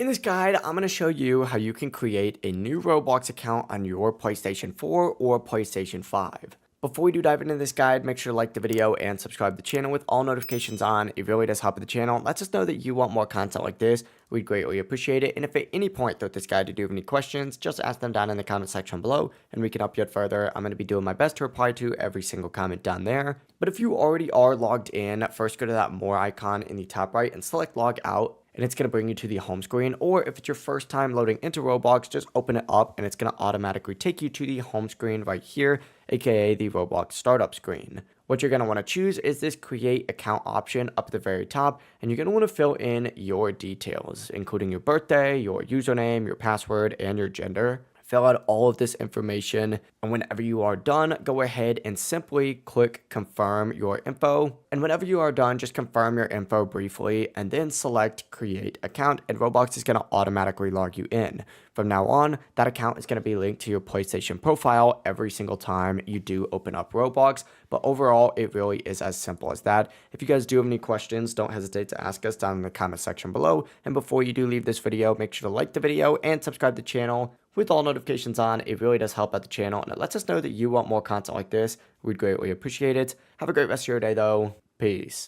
In this guide, I'm going to show you how you can create a new Roblox account on your PlayStation 4 or PlayStation 5. Before we do dive into this guide, make sure to like the video and subscribe to the channel with all notifications on. It really does help the channel. Lets us know that you want more content like this. We'd greatly appreciate it. And if at any point throughout this guide you do have any questions, just ask them down in the comment section below and we can help you out further. I'm going to be doing my best to reply to every single comment down there. But if you already are logged in, first go to that more icon in the top right and select log out. And it's going to bring you to the home screen, or if it's your first time loading into Roblox, just open it up and it's going to automatically take you to the home screen right here, aka the Roblox startup screen. What you're going to want to choose is this create account option up at the very top, and you're going to want to fill in your details, including your birthday, your username, your password, and your gender. Fill out all of this information, and whenever you are done, go ahead and simply click confirm your info. And whenever you are done, just confirm your info briefly and then select create account, and Roblox is going to automatically log you in. From now on, that account is going to be linked to your PlayStation profile every single time you do open up Roblox. But overall, it really is as simple as that. If you guys do have any questions, don't hesitate to ask us down in the comment section below. And before you do leave this video, make sure to like the video and subscribe to the channel with all notifications on. It really does help out the channel and it lets us know that you want more content like this. We'd greatly appreciate it. Have a great rest of your day though. Peace.